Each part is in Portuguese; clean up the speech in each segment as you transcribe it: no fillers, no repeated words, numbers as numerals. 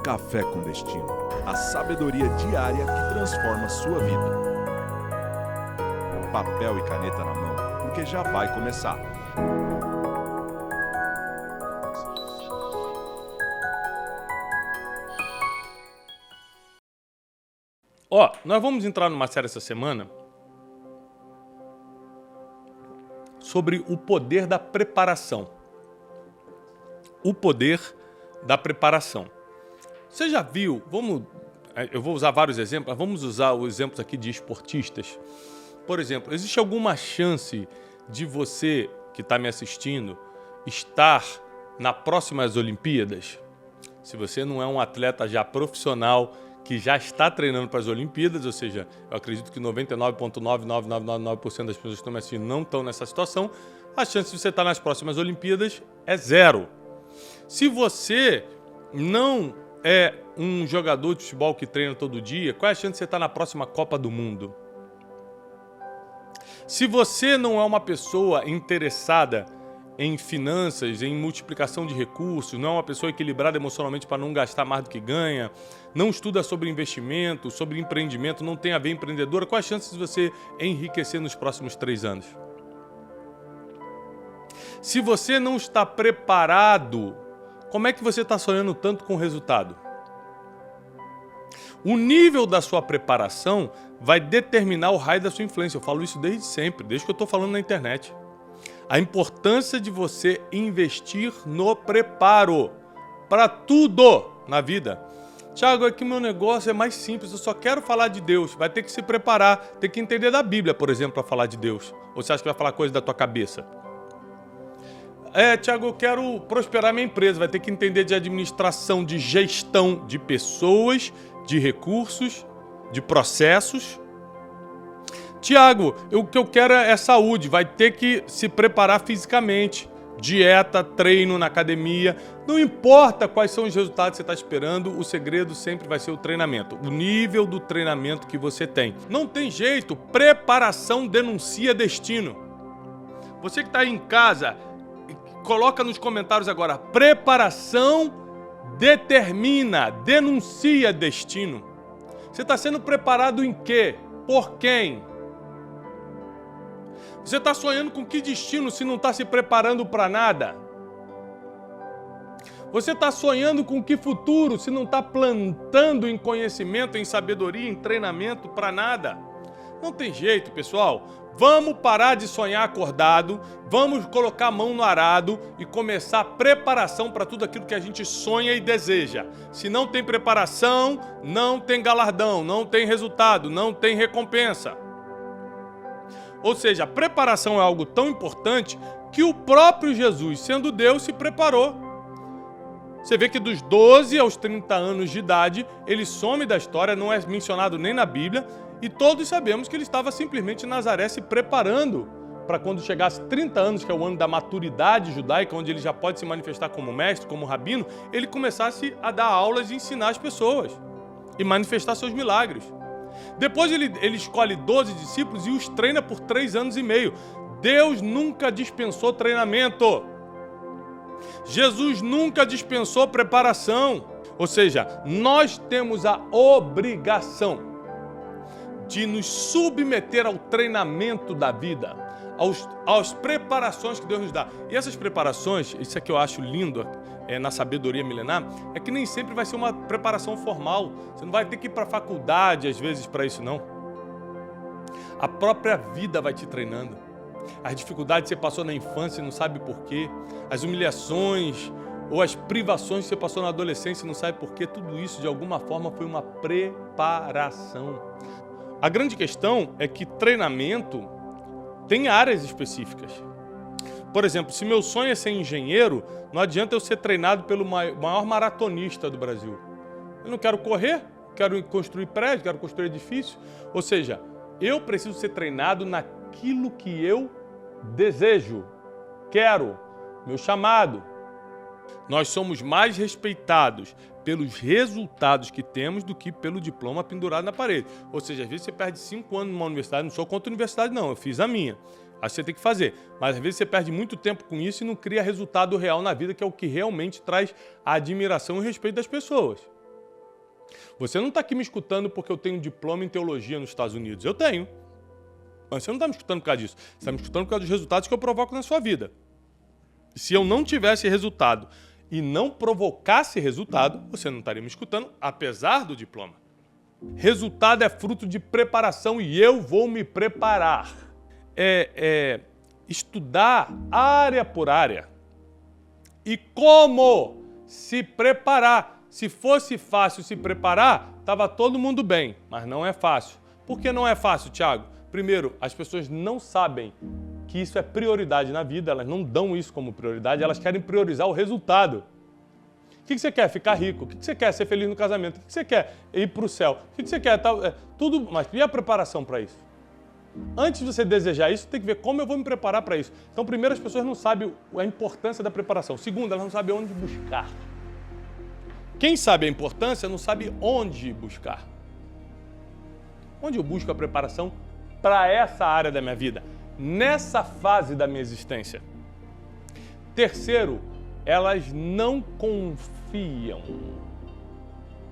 Café com Destino, a sabedoria diária que transforma sua vida. Papel e caneta na mão, porque já vai começar. Nós vamos entrar numa série essa semana sobre o poder da preparação. O poder da preparação. Você já viu, eu vou usar vários exemplos, mas vamos usar os exemplos aqui de esportistas. Por exemplo, existe alguma chance de você que está me assistindo estar nas próximas Olimpíadas? Se você não é um atleta já profissional que já está treinando para as Olimpíadas, ou seja, eu acredito que 99,99999% das pessoas que estão me assistindo não estão nessa situação, a chance de você estar nas próximas Olimpíadas é zero. Se você não é um jogador de futebol que treina todo dia, qual é a chance de você estar na próxima Copa do Mundo? Se você não é uma pessoa interessada em finanças, em multiplicação de recursos, não é uma pessoa equilibrada emocionalmente para não gastar mais do que ganha, não estuda sobre investimento, sobre empreendimento, não tem a ver empreendedora, qual é a chance de você enriquecer nos próximos 3 anos? Se você não está preparado, como é que você está sonhando tanto com o resultado? O nível da sua preparação vai determinar o raio da sua influência. Eu falo isso desde sempre, desde que eu estou falando na internet. A importância de você investir no preparo para tudo na vida. Tiago, aqui meu negócio é mais simples, eu só quero falar de Deus. Vai ter que se preparar, tem que entender da Bíblia, por exemplo, para falar de Deus. Ou você acha que vai falar coisa da tua cabeça? Tiago, eu quero prosperar minha empresa. Vai ter que entender de administração, de gestão de pessoas, de recursos, de processos. Tiago, o que eu quero é saúde. Vai ter que se preparar fisicamente. Dieta, treino na academia. Não importa quais são os resultados que você está esperando, o segredo sempre vai ser o treinamento. O nível do treinamento que você tem. Não tem jeito. Preparação denuncia destino. Você que está aí em casa, coloca nos comentários agora. Preparação denuncia destino. Você está sendo preparado em quê? Por quem? Você está sonhando com que destino se não está se preparando para nada? Você está sonhando com que futuro se não está plantando em conhecimento, em sabedoria, em treinamento para nada? Não tem jeito, pessoal. Vamos parar de sonhar acordado, vamos colocar a mão no arado e começar a preparação para tudo aquilo que a gente sonha e deseja. Se não tem preparação, não tem galardão, não tem resultado, não tem recompensa. Ou seja, a preparação é algo tão importante que o próprio Jesus, sendo Deus, se preparou. Você vê que dos 12 aos 30 anos de idade, ele some da história, não é mencionado nem na Bíblia, e todos sabemos que ele estava simplesmente em Nazaré se preparando para quando chegasse 30 anos, que é o ano da maturidade judaica, onde ele já pode se manifestar como mestre, como rabino, ele começasse a dar aulas e ensinar as pessoas e manifestar seus milagres. Depois ele escolhe 12 discípulos e os treina por 3 anos e meio. Deus nunca dispensou treinamento. Jesus nunca dispensou preparação. Ou seja, nós temos a obrigação de nos submeter ao treinamento da vida, às preparações que Deus nos dá. E essas preparações, isso é que eu acho lindo na sabedoria milenar, é que nem sempre vai ser uma preparação formal. Você não vai ter que ir para a faculdade, às vezes, para isso, não. A própria vida vai te treinando. As dificuldades que você passou na infância e não sabe por quê. As humilhações ou as privações que você passou na adolescência e não sabe por quê. Tudo isso, de alguma forma, foi uma preparação. A grande questão é que treinamento tem áreas específicas. Por exemplo, se meu sonho é ser engenheiro, não adianta eu ser treinado pelo maior maratonista do Brasil. Eu não quero correr, quero construir prédio, quero construir edifício. Ou seja, eu preciso ser treinado naquilo que eu desejo, quero, meu chamado. Nós somos mais respeitados pelos resultados que temos do que pelo diploma pendurado na parede. Ou seja, às vezes você perde 5 anos numa universidade, não sou contra a universidade não, eu fiz a minha. Acho que você tem que fazer. Mas às vezes você perde muito tempo com isso e não cria resultado real na vida, que é o que realmente traz a admiração e o respeito das pessoas. Você não está aqui me escutando porque eu tenho um diploma em teologia nos Estados Unidos. Eu tenho. Mas você não está me escutando por causa disso. Você está me escutando por causa dos resultados que eu provoco na sua vida. Se eu não tivesse resultado e não provocasse resultado, você não estaria me escutando, apesar do diploma. Resultado é fruto de preparação e eu vou me preparar. Estudar área por área. E como se preparar. Se fosse fácil se preparar, estava todo mundo bem, mas não é fácil. Por que não é fácil, Thiago? Primeiro, as pessoas não sabem que isso é prioridade na vida, elas não dão isso como prioridade, elas querem priorizar o resultado. O que você quer? Ficar rico. O que você quer? Ser feliz no casamento. O que você quer? Ir para o céu. O que você quer? Tudo, mas e a preparação para isso? Antes de você desejar isso, tem que ver como eu vou me preparar para isso. Então, primeiro, as pessoas não sabem a importância da preparação. Segundo, elas não sabem onde buscar. Quem sabe a importância não sabe onde buscar. Onde eu busco a preparação para essa área da minha vida, nessa fase da minha existência. Terceiro, elas não confiam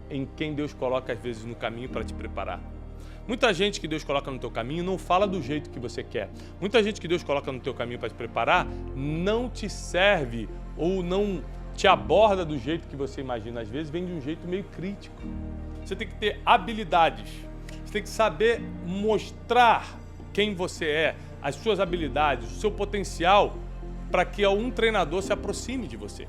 em quem Deus coloca às vezes no caminho para te preparar. Muita gente que Deus coloca no teu caminho não fala do jeito que você quer. Muita gente que Deus coloca no teu caminho para te preparar não te serve ou não te aborda do jeito que você imagina. Às vezes vem de um jeito meio crítico. Você tem que ter habilidades. Você tem que saber mostrar quem você é, as suas habilidades, o seu potencial, para que um treinador se aproxime de você.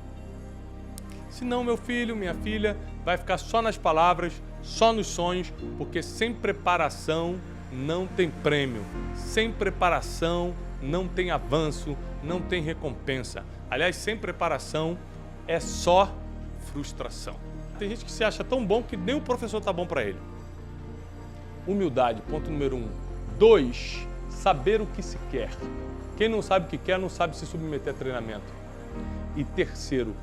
Senão, meu filho, minha filha, vai ficar só nas palavras, só nos sonhos, porque sem preparação não tem prêmio. Sem preparação não tem avanço, não tem recompensa. Aliás, sem preparação é só frustração. Tem gente que se acha tão bom que nem o professor tá bom para ele. Humildade, ponto número 1. 2, saber o que se quer. Quem não sabe o que quer não sabe se submeter a treinamento. E terceiro,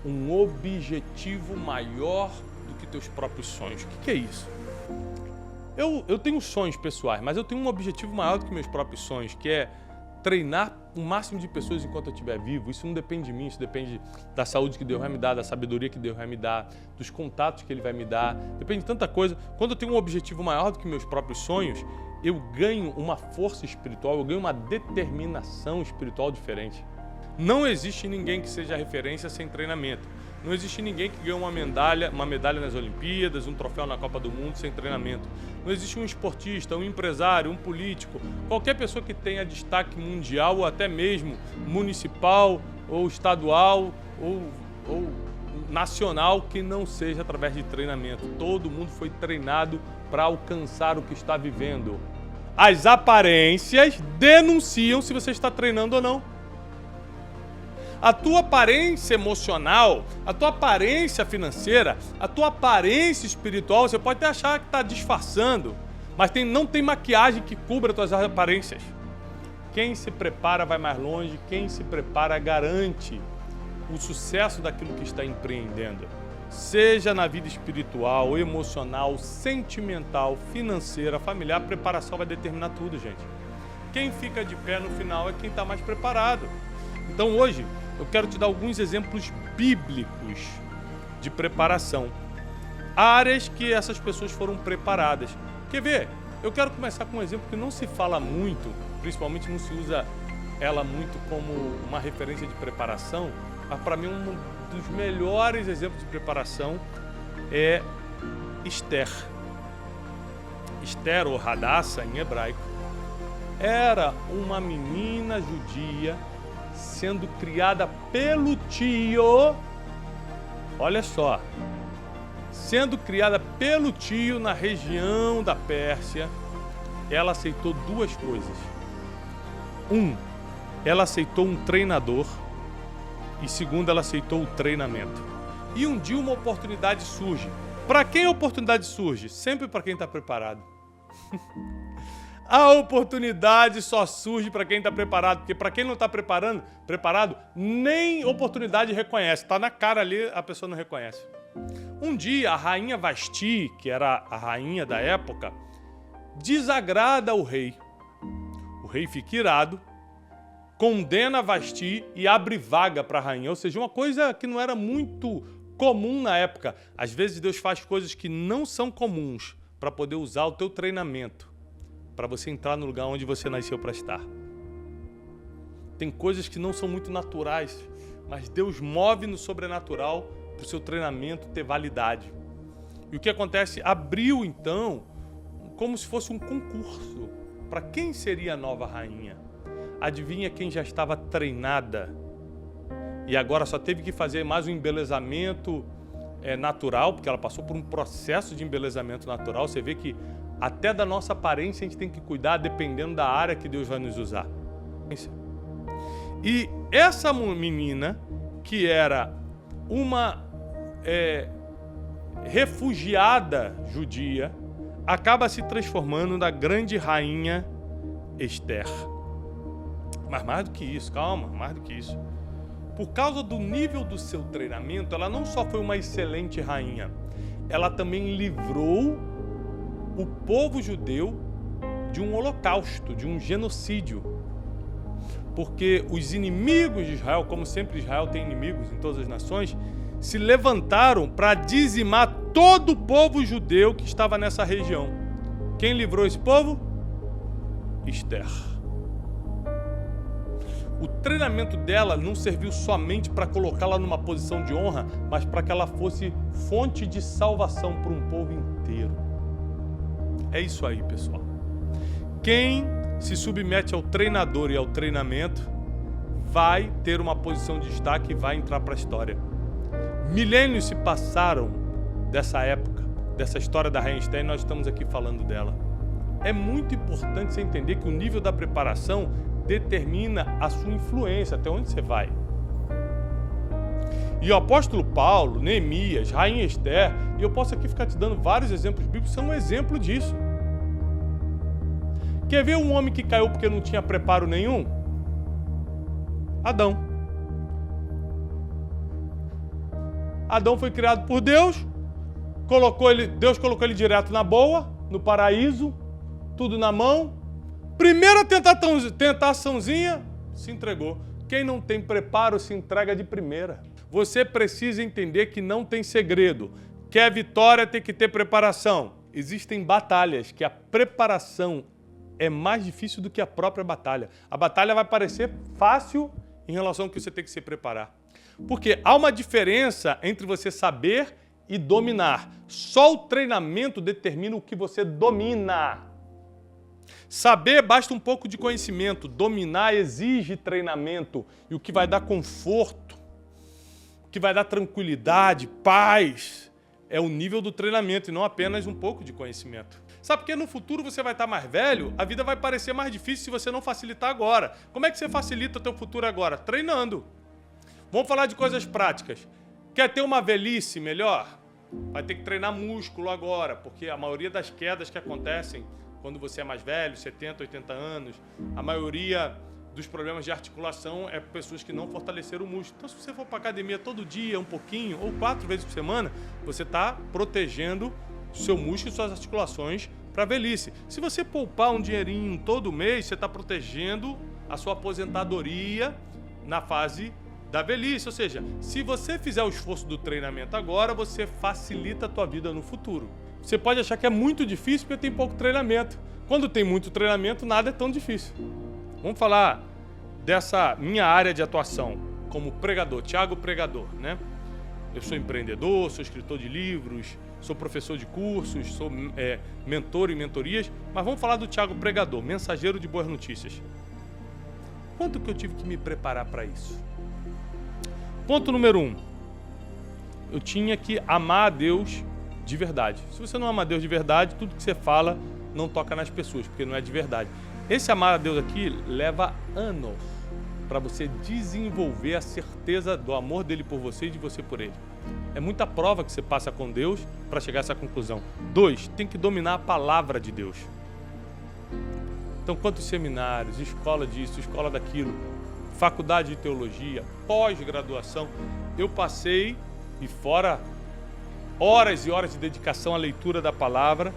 um objetivo maior do que teus próprios sonhos. O que é isso? Eu tenho sonhos pessoais, mas eu tenho um objetivo maior do que meus próprios sonhos, que é treinar o máximo de pessoas enquanto eu estiver vivo. Isso não depende de mim, isso depende da saúde que Deus vai me dar, da sabedoria que Deus vai me dar, dos contatos que Ele vai me dar. Depende de tanta coisa. Quando eu tenho um objetivo maior do que meus próprios sonhos, eu ganho uma força espiritual, eu ganho uma determinação espiritual diferente. Não existe ninguém que seja referência sem treinamento. Não existe ninguém que ganhe uma medalha nas Olimpíadas, um troféu na Copa do Mundo sem treinamento. Não existe um esportista, um empresário, um político, qualquer pessoa que tenha destaque mundial ou até mesmo municipal ou estadual ou nacional que não seja através de treinamento. Todo mundo foi treinado para alcançar o que está vivendo. As aparências denunciam se você está treinando ou não. A tua aparência emocional, a tua aparência financeira, a tua aparência espiritual, você pode até achar que está disfarçando, mas não tem maquiagem que cubra as tuas aparências. Quem se prepara vai mais longe, quem se prepara garante o sucesso daquilo que está empreendendo. Seja na vida espiritual, emocional, sentimental, financeira, familiar, a preparação vai determinar tudo, gente. Quem fica de pé no final é quem está mais preparado. Então hoje eu quero te dar alguns exemplos bíblicos de preparação. Áreas que essas pessoas foram preparadas. Quer ver? Eu quero começar com um exemplo que não se fala muito, principalmente não se usa ela muito como uma referência de preparação, mas para mim um dos melhores exemplos de preparação é Esther. Esther, ou Hadassah em hebraico, era uma menina judia sendo criada pelo tio, olha só, sendo criada pelo tio na região da Pérsia. Ela aceitou duas coisas. Ela aceitou um treinador e segundo, ela aceitou o treinamento. E um dia uma oportunidade surge. Para quem a oportunidade surge? Sempre para quem está preparado. A oportunidade só surge para quem está preparado, porque para quem não está preparado, nem oportunidade reconhece. Está na cara ali, a pessoa não reconhece. Um dia, a rainha Vasti, que era a rainha da época, desagrada o rei. O rei fica irado, condena Vasti e abre vaga para a rainha. Ou seja, uma coisa que não era muito comum na época. Às vezes Deus faz coisas que não são comuns para poder usar o teu treinamento, para você entrar no lugar onde você nasceu para estar. Tem coisas que não são muito naturais, mas Deus move no sobrenatural para o seu treinamento ter validade. E o que acontece? Abriu, então, como se fosse um concurso para quem seria a nova rainha. Adivinha quem já estava treinada e agora só teve que fazer mais um embelezamento natural, porque ela passou por um processo de embelezamento natural. Você vê que até da nossa aparência a gente tem que cuidar dependendo da área que Deus vai nos usar. E essa menina, que era uma refugiada judia, acaba se transformando na grande rainha Esther. Mas mais do que isso, calma, mais do que isso. Por causa do nível do seu treinamento, ela não só foi uma excelente rainha, ela também livrou o povo judeu de um holocausto, de um genocídio. Porque os inimigos de Israel, como sempre Israel tem inimigos em todas as nações, se levantaram para dizimar todo o povo judeu que estava nessa região. Quem livrou esse povo? Esther. O treinamento dela não serviu somente para colocá-la numa posição de honra, mas para que ela fosse fonte de salvação para um povo inteiro. É isso aí, pessoal. Quem se submete ao treinador e ao treinamento vai ter uma posição de destaque e vai entrar para a história. Milênios se passaram dessa época, dessa história da Rainha Esther, e nós estamos aqui falando dela. É muito importante você entender que o nível da preparação determina a sua influência, até onde você vai. E o apóstolo Paulo, Neemias, Rainha Esther, e eu posso aqui ficar te dando vários exemplos bíblicos, são um exemplo disso. Quer ver um homem que caiu porque não tinha preparo nenhum? Adão. Adão foi criado por Deus, Deus colocou ele direto na boa, no paraíso, tudo na mão. Primeira tentaçãozinha, se entregou. Quem não tem preparo se entrega de primeira. Você precisa entender que não tem segredo. Quer vitória, tem que ter preparação. Existem batalhas que a preparação é mais difícil do que a própria batalha. A batalha vai parecer fácil em relação ao que você tem que se preparar. Porque há uma diferença entre você saber e dominar. Só o treinamento determina o que você domina. Saber basta um pouco de conhecimento, dominar exige treinamento, e o que vai dar conforto, o que vai dar tranquilidade, paz, é o nível do treinamento e não apenas um pouco de conhecimento. Sabe porque no futuro você vai estar mais velho, a vida vai parecer mais difícil se você não facilitar agora. Como é que você facilita o teu futuro agora? Treinando. Vamos falar de coisas práticas. Quer ter uma velhice melhor? Vai ter que treinar músculo agora, porque a maioria das quedas que acontecem quando você é mais velho, 70, 80 anos, a maioria dos problemas de articulação é pessoas que não fortaleceram o músculo. Então, se você for para a academia todo dia, um pouquinho, ou 4 vezes por semana, você está protegendo o seu músculo e suas articulações para a velhice. Se você poupar um dinheirinho todo mês, você está protegendo a sua aposentadoria na fase da velhice. Ou seja, se você fizer o esforço do treinamento agora, você facilita a tua vida no futuro. Você pode achar que é muito difícil porque tem pouco treinamento. Quando tem muito treinamento, nada é tão difícil. Vamos falar dessa minha área de atuação como pregador, Thiago Pregador, né? Eu sou empreendedor, sou escritor de livros, sou professor de cursos, sou mentor e mentorias, mas vamos falar do Thiago Pregador, mensageiro de boas notícias. Quanto que eu tive que me preparar para isso? Ponto número 1. Eu tinha que amar a Deus de verdade. Se você não ama a Deus de verdade, tudo que você fala não toca nas pessoas, porque não é de verdade. Esse amar a Deus aqui leva anos para você desenvolver a certeza do amor dele por você e de você por ele. É muita prova que você passa com Deus para chegar a essa conclusão. 2, tem que dominar a palavra de Deus. Então, quantos seminários, escola disso, escola daquilo, faculdade de teologia, pós-graduação, eu passei, e fora horas e horas de dedicação à leitura da palavra,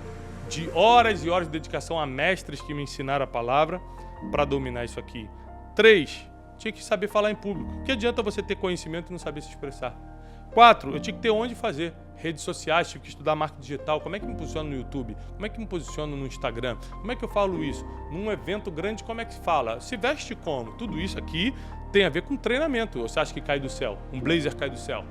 de horas e horas de dedicação a mestres que me ensinaram a palavra para dominar isso aqui. 3, tinha que saber falar em público. Que adianta você ter conhecimento e não saber se expressar? 4, eu tinha que ter onde fazer. Redes sociais, tive que estudar marketing digital, como é que me posiciona no YouTube, como é que me posiciono no Instagram, como é que eu falo isso? Num evento grande, como é que se fala? Se veste como? Tudo isso aqui tem a ver com treinamento. Ou você acha que cai do céu? Um blazer cai do céu?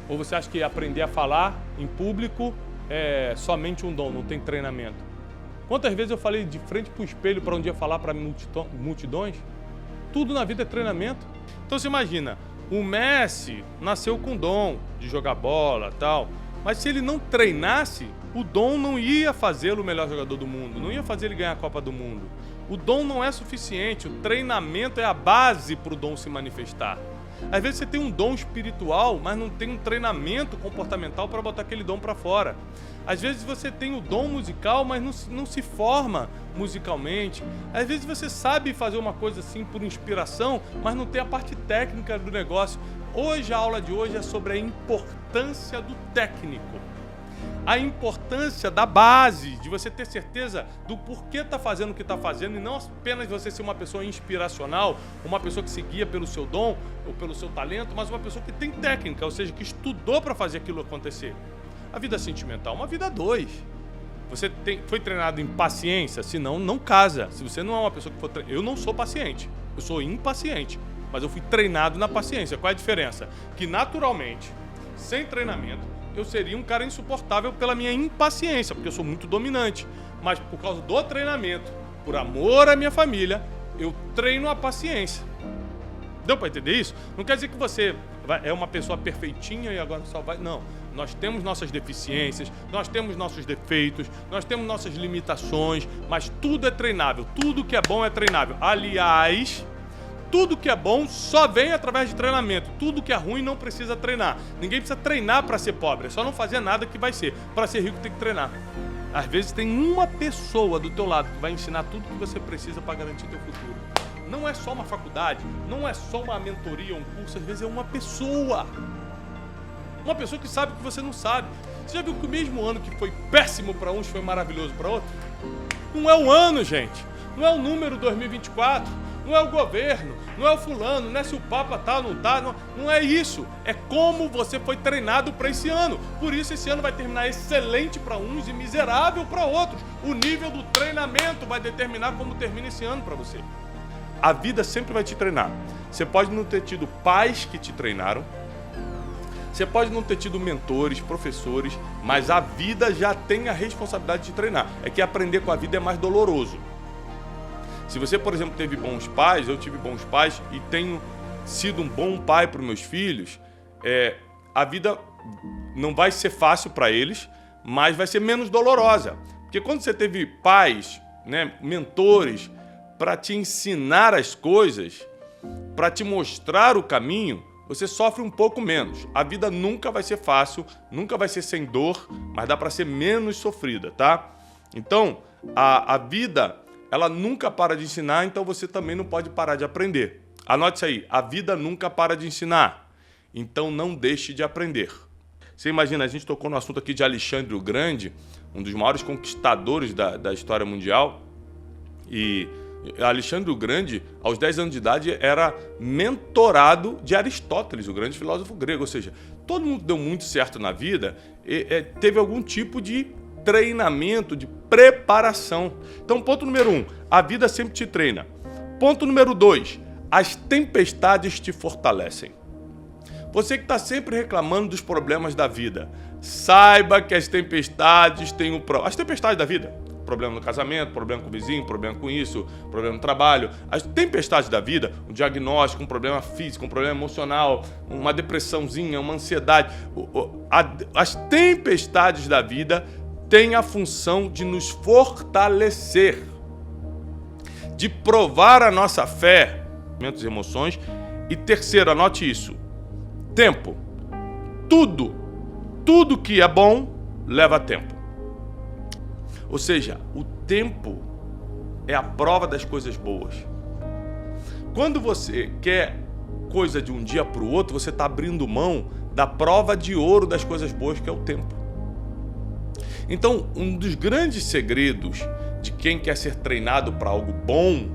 Ou você acha que aprender a falar em público é somente um dom, não tem treinamento? Quantas vezes eu falei de frente para o espelho para um dia falar para multidões? Tudo na vida é treinamento. Então você imagina, o Messi nasceu com dom de jogar bola e tal, mas se ele não treinasse, o dom não ia fazê-lo o melhor jogador do mundo, não ia fazer ele ganhar a Copa do Mundo. O dom não é suficiente, o treinamento é a base para o dom se manifestar. Às vezes você tem um dom espiritual, mas não tem um treinamento comportamental para botar aquele dom para fora. Às vezes você tem o dom musical, mas não se forma musicalmente. Às vezes você sabe fazer uma coisa assim por inspiração, mas não tem a parte técnica do negócio. Hoje, a aula de hoje é sobre a importância do técnico. A importância da base, de você ter certeza do porquê está fazendo o que está fazendo e não apenas você ser uma pessoa inspiracional, uma pessoa que se guia pelo seu dom ou pelo seu talento, mas uma pessoa que tem técnica, ou seja, que estudou para fazer aquilo acontecer. A vida sentimental é uma vida a dois. Você foi treinado em paciência, senão não casa. Se você não é uma pessoa que for treinada... Eu não sou paciente, eu sou impaciente, mas eu fui treinado na paciência. Qual é a diferença? Que naturalmente, sem treinamento, eu seria um cara insuportável pela minha impaciência, porque eu sou muito dominante. Mas por causa do treinamento, por amor à minha família, eu treino a paciência. Deu para entender isso? Não quer dizer que você é uma pessoa perfeitinha e agora só vai... Não. Nós temos nossas deficiências, nós temos nossos defeitos, nós temos nossas limitações, mas tudo é treinável. Tudo que é bom é treinável. Aliás... Tudo que é bom só vem através de treinamento. Tudo que é ruim não precisa treinar. Ninguém precisa treinar para ser pobre. É só não fazer nada que vai ser. Para ser rico tem que treinar. Às vezes tem uma pessoa do teu lado que vai ensinar tudo que você precisa para garantir teu futuro. Não é só uma faculdade, não é só uma mentoria, um curso. Às vezes é uma pessoa. Uma pessoa que sabe o que você não sabe. Você já viu que o mesmo ano que foi péssimo para uns foi maravilhoso para outros? Não é o ano, gente. Não é o número 2024. Não é o governo, não é o fulano, não é se o Papa tá ou não tá, não é isso. É como você foi treinado para esse ano. Por isso esse ano vai terminar excelente para uns e miserável para outros. O nível do treinamento vai determinar como termina esse ano para você. A vida sempre vai te treinar. Você pode não ter tido pais que te treinaram, você pode não ter tido mentores, professores, mas a vida já tem a responsabilidade de te treinar. É que aprender com a vida é mais doloroso. Se você, por exemplo, teve bons pais, eu tive bons pais e tenho sido um bom pai para os meus filhos, a vida não vai ser fácil para eles, mas vai ser menos dolorosa. Porque quando você teve pais, né, mentores, para te ensinar as coisas, para te mostrar o caminho, você sofre um pouco menos. A vida nunca vai ser fácil, nunca vai ser sem dor, mas dá para ser menos sofrida, tá? Então, a vida... ela nunca para de ensinar, então você também não pode parar de aprender. Anote isso aí, a vida nunca para de ensinar, então não deixe de aprender. Você imagina, a gente tocou no assunto aqui de Alexandre o Grande, um dos maiores conquistadores da história mundial, e Alexandre o Grande, aos 10 anos de idade, era mentorado de Aristóteles, o grande filósofo grego, ou seja, todo mundo que deu muito certo na vida teve algum tipo de treinamento, de preparação. Então, ponto número 1, a vida sempre te treina. Ponto número 2, as tempestades te fortalecem. Você que está sempre reclamando dos problemas da vida, saiba que as tempestades têm as tempestades da vida, problema no casamento, problema com o vizinho, problema com isso, problema no trabalho, as tempestades da vida, um diagnóstico, um problema físico, um problema emocional, uma depressãozinha, uma ansiedade, as tempestades da vida tem a função de nos fortalecer, de provar a nossa fé, sentimentos e emoções. E terceiro, anote isso, tempo. Tudo que é bom leva tempo. Ou seja, o tempo é a prova das coisas boas. Quando você quer coisa de um dia para o outro, você está abrindo mão da prova de ouro das coisas boas, que é o tempo. Então, um dos grandes segredos de quem quer ser treinado para algo bom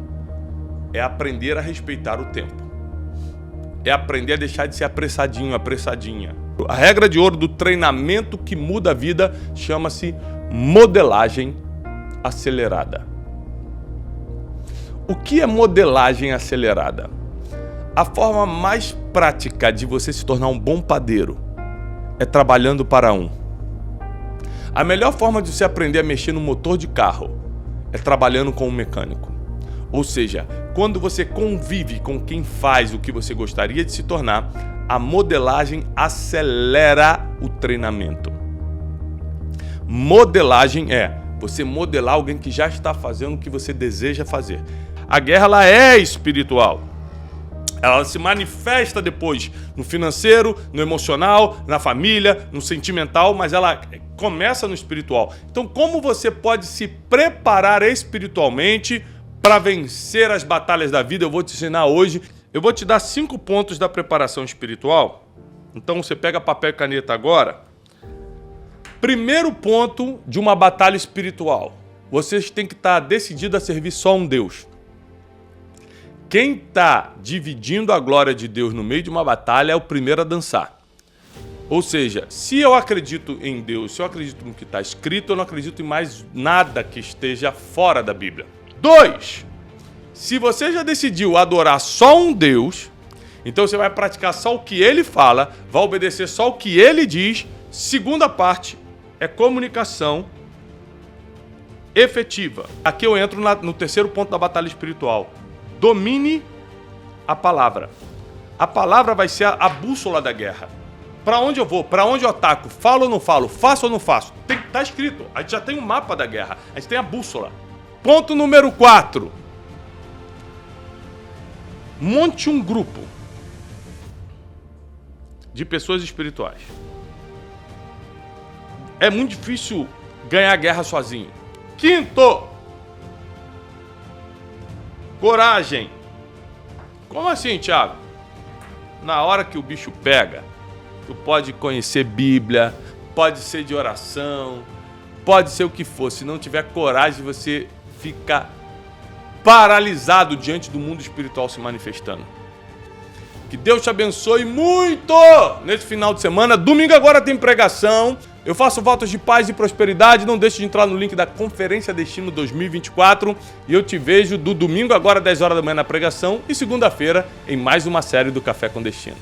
é aprender a respeitar o tempo. é aprender a deixar de ser apressadinho, apressadinha. A regra de ouro do treinamento que muda a vida chama-se modelagem acelerada. O que é modelagem acelerada? A forma mais prática de você se tornar um bom padeiro é trabalhando para um. A melhor forma de você aprender a mexer no motor de carro é trabalhando com um mecânico. Ou seja, quando você convive com quem faz o que você gostaria de se tornar, a modelagem acelera o treinamento. Modelagem é você modelar alguém que já está fazendo o que você deseja fazer. A guerra ela é espiritual. Ela se manifesta depois no financeiro, no emocional, na família, no sentimental, mas ela começa no espiritual. Então, como você pode se preparar espiritualmente para vencer as batalhas da vida? Eu vou te ensinar hoje. Eu vou te dar 5 pontos da preparação espiritual. Então, você pega papel e caneta agora. Primeiro ponto de uma batalha espiritual. Vocês têm que estar decididos a servir só um Deus. Quem está dividindo a glória de Deus no meio de uma batalha é o primeiro a dançar. Ou seja, se eu acredito em Deus, se eu acredito no que está escrito, eu não acredito em mais nada que esteja fora da Bíblia. 2. Se você já decidiu adorar só um Deus, então você vai praticar só o que ele fala, vai obedecer só o que ele diz. Segunda parte é comunicação efetiva. Aqui eu entro no terceiro ponto da batalha espiritual. Domine a palavra. A palavra vai ser a bússola da guerra. Para onde eu vou? Para onde eu ataco? Falo ou não falo? Faço ou não faço? Tá escrito. A gente já tem um mapa da guerra. A gente tem a bússola. Ponto número 4. Monte um grupo de pessoas espirituais. É muito difícil ganhar a guerra sozinho. 5. Coragem. Como assim, Thiago? Na hora que o bicho pega, tu pode conhecer Bíblia, pode ser de oração, pode ser o que for. Se não tiver coragem, você fica paralisado diante do mundo espiritual se manifestando. Que Deus te abençoe muito nesse final de semana. Domingo agora tem pregação. Eu faço votos de paz e prosperidade. Não deixe de entrar no link da Conferência Destino 2024. E eu te vejo do domingo agora, 10 horas da manhã na pregação. E segunda-feira em mais uma série do Café com Destino.